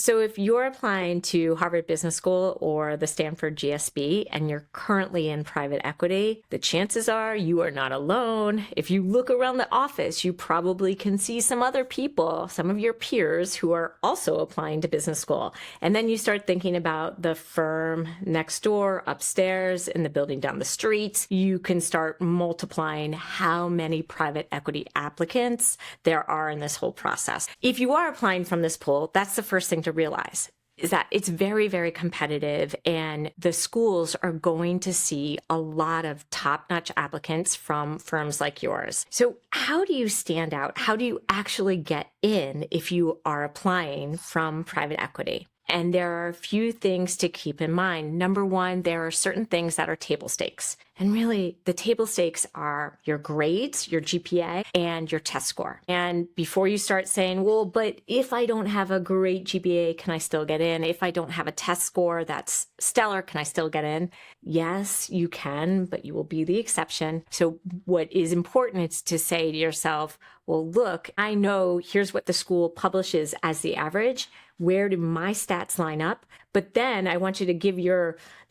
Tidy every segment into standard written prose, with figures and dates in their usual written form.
So if you're applying to Harvard Business School or the Stanford GSB and you're currently in private equity, the chances are you are not alone. If you look around the office, you probably can see some other people, some of your peers who are also applying to business school. And then you start thinking about the firm next door, upstairs, in the building down the street. You can start multiplying how many private equity applicants there are in this whole process. If you are applying from this pool, that's the first thing to realize, is that it's very, very competitive, and the schools are going to see a lot of top-notch applicants from firms like yours. So how do you stand out? How do you actually get in if you are applying from private equity? And there are a few things to keep in mind. Number one, there are certain things that are table stakes. And really, the table stakes are your grades, your GPA, and your test score. And before you start saying, well, but if I don't have a great GPA, can I still get in? If I don't have a test score that's stellar, can I still get in? Yes, you can, but you will be the exception. So what is important is to say to yourself, well, look, I know here's what the school publishes as the average. Where do my stats line up? But then I want you to give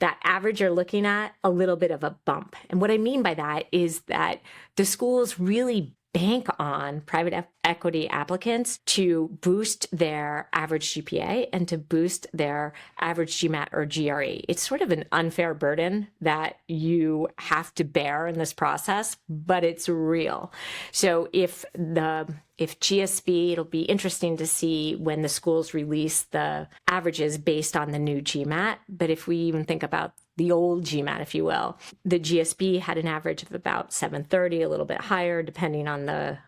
that average you're looking at a little bit of a bump. And what I mean by that is that the schools really bank on private equity applicants to boost their average GPA and to boost their average GMAT or GRE. It's sort of an unfair burden that you have to bear in this process, but it's real. So if GSB, it'll be interesting to see when the schools release the averages based on the new GMAT. But if we even think about the old GMAT, if you will, the GSB had an average of about 730, a little bit higher, depending on the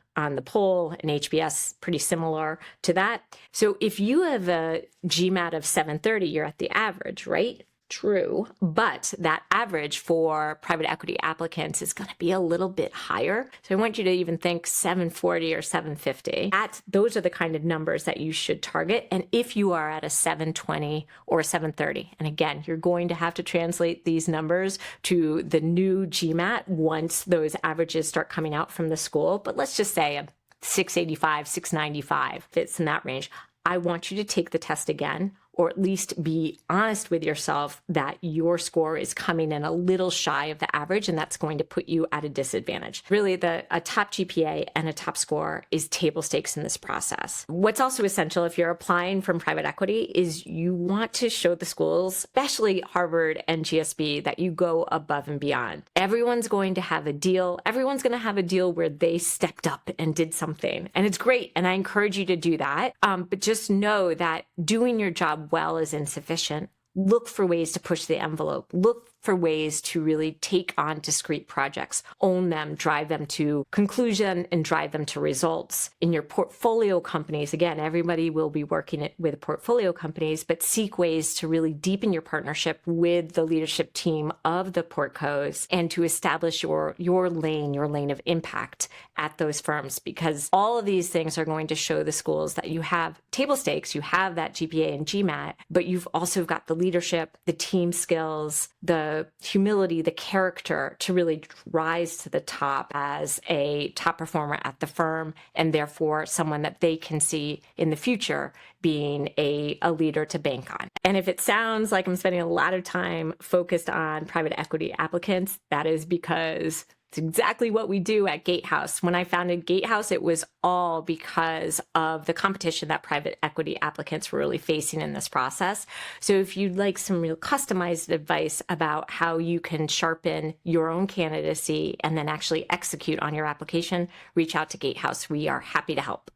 poll, and HBS pretty similar to that. So if you have a GMAT of 730, you're at the average, right? True, but that average for private equity applicants is going to be a little bit higher. So I want you to even think 740 or 750. Those are the kind of numbers that you should target. And if you are at a 720 or 730, and again, you're going to have to translate these numbers to the new GMAT once those averages start coming out from the school. But let's just say a 685, 695 fits in that range. I want you to take the test again, or at least be honest with yourself that your score is coming in a little shy of the average, and that's going to put you at a disadvantage. Really, a top GPA and a top score is table stakes in this process. What's also essential if you're applying from private equity is you want to show the schools, especially Harvard and GSB, that you go above and beyond. Everyone's going to have a deal. Everyone's going to have a deal where they stepped up and did something. And it's great, and I encourage you to do that. But just know that doing your job well is insufficient. Look for ways to push the envelope. Look for ways to really take on discrete projects, own them, drive them to conclusion, and drive them to results. In your portfolio companies, again, everybody will be working with portfolio companies, but seek ways to really deepen your partnership with the leadership team of the portcos and to establish your lane of impact at those firms, because all of these things are going to show the schools that you have table stakes, you have that GPA and GMAT, but you've also got the leadership, the team skills, the humility, the character to really rise to the top as a top performer at the firm, and therefore someone that they can see in the future being a leader to bank on. And if it sounds like I'm spending a lot of time focused on private equity applicants, that is because it's exactly what we do at Gatehouse. When I founded Gatehouse, it was all because of the competition that private equity applicants were really facing in this process. So if you'd like some real customized advice about how you can sharpen your own candidacy and then actually execute on your application, reach out to Gatehouse. We are happy to help.